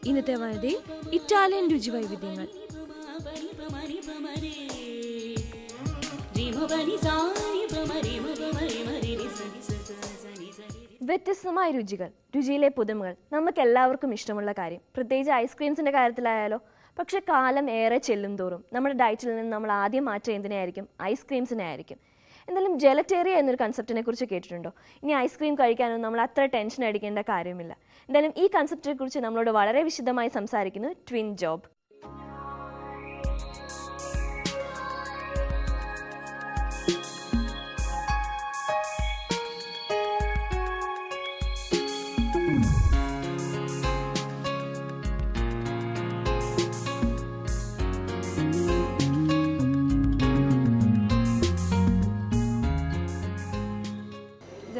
ഇന്നത്തെ വായനയിൽ ഇറ്റാലിയൻ രുചി വൈവിധ്യങ്ങൾ. വ്യത്യസ്തമായ രുചികൾ, രുചിയിലെ പുതുമകൾ നമുക്ക് എല്ലാവർക്കും ഇഷ്ടമുള്ള കാര്യം. പ്രത്യേകിച്ച് ഐസ്ക്രീംസിൻ്റെ കാര്യത്തിലായാലോ. പക്ഷെ കാലം ഏറെ ചെല്ലും തോറും നമ്മുടെ ഡയറ്റിൽ നിന്ന് നമ്മൾ ആദ്യം മാറ്റം എന്തിനായിരിക്കും? ഐസ്ക്രീംസിനെ ആയിരിക്കും. എന്തായാലും ജെലറ്റേറിയ എന്നൊരു കൺസെപ്റ്റിനെ കുറിച്ച് കേട്ടിട്ടുണ്ടോ? ഇനി ഐസ്ക്രീം കഴിക്കാനൊന്നും നമ്മൾ അത്ര ടെൻഷൻ അടിക്കേണ്ട കാര്യമില്ല. എന്തായാലും ഈ കൺസെപ്റ്റിനെ കുറിച്ച് നമ്മളോട് വളരെ വിശദമായി സംസാരിക്കുന്നു ട്വിൻ ജോബ്.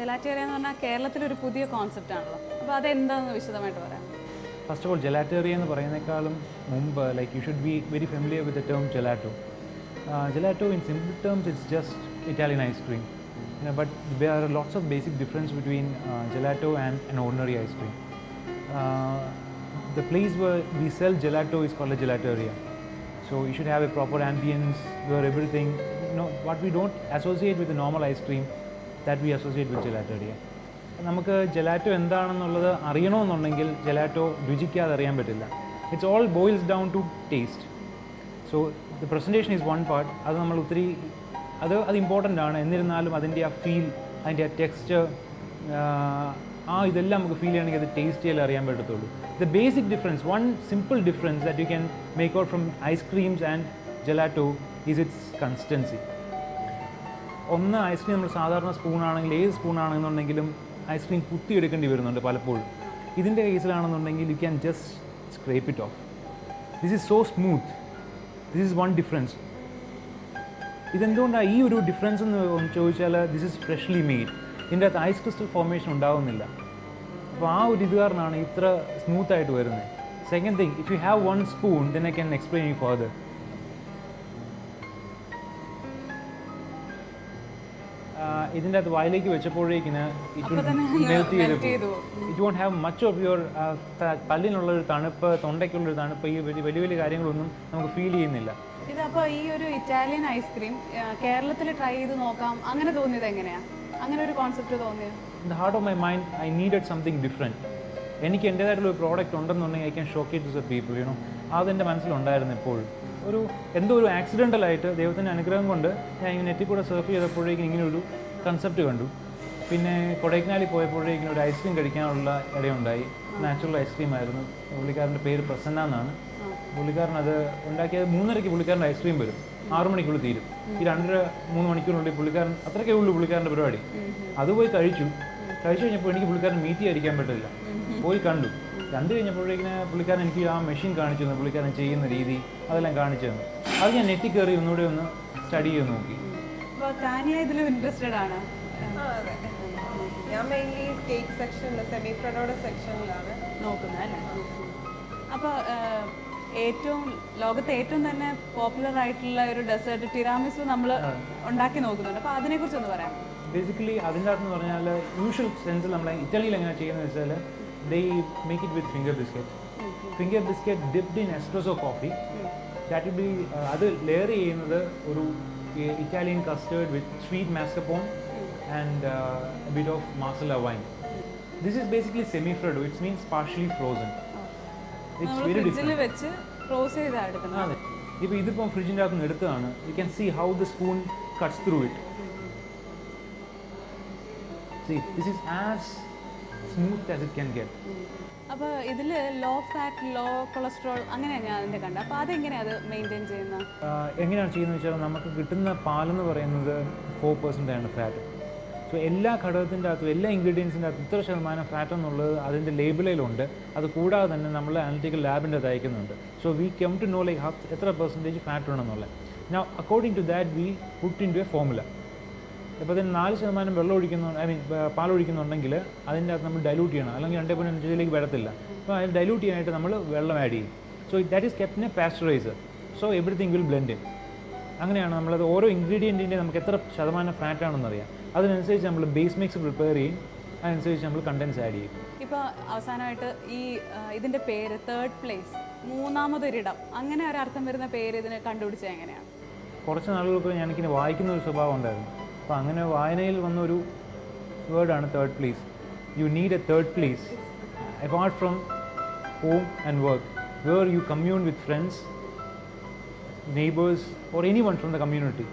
ജെലാറ്റേറിയ എന്ന് പറഞ്ഞാൽ കേരളത്തിലൊരു പുതിയ കോൺസെപ്റ്റ് ആണല്ലോ. അപ്പോൾ അതെന്താണെന്ന് വിശദമായിട്ട് പറയാം. ഫസ്റ്റ് ഓഫ് ഓൾ, ജെലാറ്റേറിയ എന്ന് പറയുന്നതിനേക്കാളും മുമ്പ് you should be very familiar with the term gelato. Gelato, in simple terms, it's just Italian ice cream. But there are lots of basic difference between gelato and an ordinary ice cream. The place where we sell gelato is called a gelateria. So you should have a proper ambience where everything, what we don't associate with the normal ice cream, that we associate with gelateria. നമുക്ക് gelato എന്താണെന്നുള്ളത് അറിയണമെന്നുണ്ടെങ്കിൽ gelato രുചിക്കാതെ അറിയാൻ പറ്റില്ല. It's all boils down to taste. So the presentation is one part. അത് നമ്മൾ ഒത്തിരി അത് ഇമ്പോർട്ടൻ്റ് ആണ്. എന്നിരുന്നാലും അതിൻ്റെ ആ ഫീൽ, അതിൻ്റെ ആ ടെക്സ്ചർ, ഇതെല്ലാം നമുക്ക് ഫീൽ ചെയ്യണമെങ്കിൽ അത് ടേസ്റ്റ് ചെയ്യാൻ അറിയാൻ പറ്റത്തുള്ളൂ. The basic difference, one simple difference that you can make out from ice creams and gelato is it's consistency. ഒന്ന്, ഐസ്ക്രീം നമ്മൾ സാധാരണ സ്പൂണാണെങ്കിൽ, ഏത് സ്പൂണാണെന്നുണ്ടെങ്കിലും ഐസ്ക്രീം കുത്തിയെടുക്കേണ്ടി വരുന്നുണ്ട് പലപ്പോഴും. ഇതിൻ്റെ കേസിലാണെന്നുണ്ടെങ്കിൽ you can just scrape it off. This is so smooth. This is one difference. ഇതെന്തുകൊണ്ടാണ് ഈ ഒരു ഡിഫറൻസ് എന്ന് ചോദിച്ചാൽ, ദിസ് ഈസ് ഫ്രഷ്ലി മെയ്ഡ്. ഇതിൻ്റെ അകത്ത് ഐസ് ക്രിസ്റ്റൽ ഫോർമേഷൻ ഉണ്ടാവുന്നില്ല. അപ്പോൾ ആ ഒരു ഇത് കാരണമാണ് ഇത്ര സ്മൂത്തായിട്ട് വരുന്നത്. Second thing, if you have one spoon, then I can explain you further. ഇതിൻ്റെ അകത്ത് വായിലേക്ക് വെച്ചപ്പോഴേക്കിന് മെൽറ്റ് ചെയ്തു. It won't have much of your പല്ലിനുള്ളൊരു തണുപ്പ്, തൊണ്ടയ്ക്കുള്ളൊരു തണുപ്പ്, ഈ വലിയ വലിയ കാര്യങ്ങളൊന്നും നമുക്ക് ഫീൽ ചെയ്യുന്നില്ല. ഇതപ്പോൾ ഈ ഒരു ഇറ്റാലിയൻ ഐസ്ക്രീം കേരളത്തിൽ ട്രൈ ചെയ്ത് നോക്കാം അങ്ങനെ തോന്നിയത് എങ്ങനെയാണ്? അങ്ങനെ ഒരു കോൺസെപ്റ്റ് തോന്നിയത്? In the heart of my mind I needed something different. എനിക്ക് എൻ്റേതായിട്ടുള്ള ഒരു പ്രോഡക്റ്റ് ഉണ്ടെന്നുണ്ടെങ്കിൽ I can shock it to the people. അതെൻ്റെ മനസ്സിലുണ്ടായിരുന്നു എപ്പോഴും. എന്തോ ഒരു ആക്സിഡൻ്റലായിട്ട് ദൈവത്തിൻ്റെ അനുഗ്രഹം കൊണ്ട് ഞാൻ ഇങ്ങനെ നെറ്റിൽ കൂടെ സർഫ് ചെയ്തപ്പോഴേക്കും ഇങ്ങനെ ഒരു കൺസെപ്റ്റ് കണ്ടു. പിന്നെ കൊടൈക്കനാലിൽ പോയപ്പോഴേക്കും ഒരു ഐസ്ക്രീം കഴിക്കാനുള്ള ഇടയുണ്ടായി. നാച്ചുറൽ ഐസ്ക്രീം ആയിരുന്നു. പുള്ളിക്കാരൻ്റെ പേര് പ്രസന്ന എന്നാണ്. പുള്ളിക്കാരൻ അത് ഉണ്ടാക്കിയത് 3:30 പുള്ളിക്കാരൻ്റെ ഐസ്ക്രീം വരും, 6 മണിക്കുള്ളിൽ തീരും. ഈ 2-3 മണിക്കൂറിനുള്ളിൽ പുള്ളിക്കാരൻ, അത്രയ്ക്കേ ഉള്ളൂ പുള്ളിക്കാരൻ്റെ പരിപാടി. അത് പോയി കഴിച്ചു കഴിഞ്ഞപ്പോൾ എനിക്ക് പുള്ളിക്കാരൻ മീറ്റ് ചെയ്യാതിരിക്കാൻ പറ്റില്ല. പോയി കണ്ടു കഴിഞ്ഞപ്പോഴേക്കിന് പുള്ളിക്കാരൻ എനിക്ക് ആ മെഷീൻ കാണിച്ചു തന്നു. പുള്ളിക്കാരൻ ചെയ്യുന്ന രീതി അതെല്ലാം കാണിച്ചു തന്നു. അത് ഞാൻ നെറ്റിൽ കയറി ഒന്നുകൂടെ ഒന്ന് സ്റ്റഡി ചെയ്ത് നോക്കി. ഇൻട്രസ്റ്റഡ് ആണ്. ഞാൻ മെയിൻലി കേക്ക് സെക്ഷനിൽ, സെമി പ്രൊഡോയുടെ സെക്ഷനിലാണ് നോക്കുന്നത് അല്ലേ? അപ്പോൾ ലോകത്തെ ഏറ്റവും തന്നെ പോപ്പുലർ ആയിട്ടുള്ള ഒരു ഡെസേർട്ട് ടിറാമിസു നമ്മൾ ഉണ്ടാക്കി നോക്കുന്നുണ്ട്. അപ്പോൾ അതിനെക്കുറിച്ച് ഒന്ന് പറയാം. ബേസിക്കലി അതിൻ്റെ അകത്തെന്ന് പറഞ്ഞാൽ യൂഷ്വൽ സെൻസിൽ നമ്മൾ ഇറ്റലിയിൽ എങ്ങനെ ചെയ്യുന്നത് വെച്ചാൽ, they make it with finger biscuit dipped in espresso coffee. That will be അത് ലെയർ ചെയ്യുന്നത് ഒരു Italian custard with sweet mascarpone and a bit of masala wine. This is basically semi-freddo. It means partially frozen. It's very different. വെച്ച് ഫ്രോസ് ചെയ്താ എടുക്കുന്നത്. ഇപ്പോൾ ഇതിപ്പം ഫ്രിഡ്ജിൻ്റെ അകത്ത് നിന്ന് എടുത്തതാണ്. You can see how the spoon cuts through it. See, this is as smooth as it can get. അപ്പോൾ ഇതിൽ ലോ ഫാറ്റ്, ലോ കൊളസ്ട്രോൾ അങ്ങനെയാണ് ഞാൻ അതിൻ്റെ കണ്ടത്. അപ്പോൾ അതെങ്ങനെയാണ് അത് മെയിൻറ്റെയിൻ ചെയ്യുന്നത്? എങ്ങനെയാണ് ചെയ്യുന്നത് വെച്ചാൽ, നമുക്ക് കിട്ടുന്ന പാലെന്ന് പറയുന്നത് 4% ആണ് ഫാറ്റ്. സോ എല്ലാ ഘടകത്തിൻ്റെ അകത്തും, എല്ലാ ഇൻഗ്രീഡിയൻസിൻ്റെ അകത്തും ഇത്ര ശതമാനം ഫാറ്റ് എന്നുള്ളത് അതിൻ്റെ ലേബിളിലുണ്ട്. അത് കൂടാതെ തന്നെ നമ്മൾ അനലിറ്റിക്കൽ ലാബിൻ്റെ അത് അയക്കുന്നുണ്ട്. So we come to know like എത്ര പെർസെൻറ്റേജ് ഫാറ്റ് ഉണ്ടെന്നുള്ളത്. Now according to that we put into a formula. ഇപ്പോൾ അതിന് 4% വെള്ളം പാലൊഴിക്കുന്നുണ്ടെങ്കിൽ അതിൻ്റെ അകത്ത് നമ്മൾ ഡൈലൂട്ട് ചെയ്യണം, അല്ലെങ്കിൽ 2.5 വരത്തില്ല. അപ്പോൾ അതിൽ ഡൈലൂട്ട് ചെയ്യാനായിട്ട് നമ്മൾ വെള്ളം ആഡ് ചെയ്യും. So that is kept in a pasteuriser. So everything will blend in. അങ്ങനെയാണ് നമ്മളത് ഓരോ ഇൻഗ്രീഡിയൻറ്റിൻ്റെ നമുക്ക് എത്ര ശതമാനം ഫാറ്റ് ആണെന്ന് അറിയാം. അതിനനുസരിച്ച് നമ്മൾ ബേസ് മിക്സ് പ്രിപ്പയർ ചെയ്യും. അതനുസരിച്ച് നമ്മൾ കണ്ടൻസ് ആഡ് ചെയ്യും. ഇപ്പോൾ അവസാനമായിട്ട് ഇതിൻ്റെ പേര് തേർഡ് പ്ലേസ്, മൂന്നാമതൊരിടം, അങ്ങനെ ഒരർത്ഥം വരുന്ന പേര് ഇതിന് കണ്ടുപിടിച്ചത് എങ്ങനെയാണ്? കുറച്ച് നാളുകൾക്ക് എനിക്കിങ്ങനെ വായിക്കുന്ന ഒരു സ്വഭാവം ഉണ്ടായിരുന്നു. അപ്പോൾ അങ്ങനെ വായനയിൽ വന്നൊരു വേർഡാണ് third place. You need a third place apart from home and work, where you commune with friends, neighbors or anyone from the community.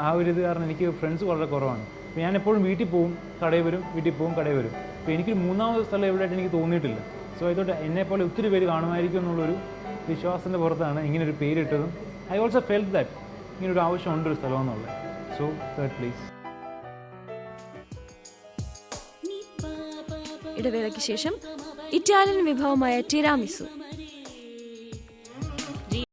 ആ ഒരു ഇത് കാരണം എനിക്ക് ഫ്രണ്ട്സ് വളരെ കുറവാണ്. അപ്പോൾ ഞാൻ എപ്പോഴും വീട്ടിൽ പോവും, കടയിൽ വരും, വീട്ടിൽ പോവും, കടയിൽ വരും. അപ്പോൾ എനിക്കൊരു മൂന്നാമത് സ്ഥലം എവിടെയായിട്ട് എനിക്ക് തോന്നിയിട്ടില്ല. സോ ഇതോട്ട് എന്നെപ്പോലെ ഒത്തിരി പേര് കാണുമായിരിക്കും എന്നുള്ളൊരു വിശ്വാസത്തിൻ്റെ പുറത്താണ് ഇങ്ങനൊരു പേരിട്ടതും. ഐ ഓൾസോ ഫെൽറ്റ് ദാറ്റ് ഇങ്ങനൊരു ആവശ്യമുണ്ട് ഒരു സ്ഥലം എന്നുള്ളത്. So third place. ഇടവേളയ്ക്ക് ശേഷം ഇറ്റാലിയൻ വിഭവമായ ടിരാമിസു.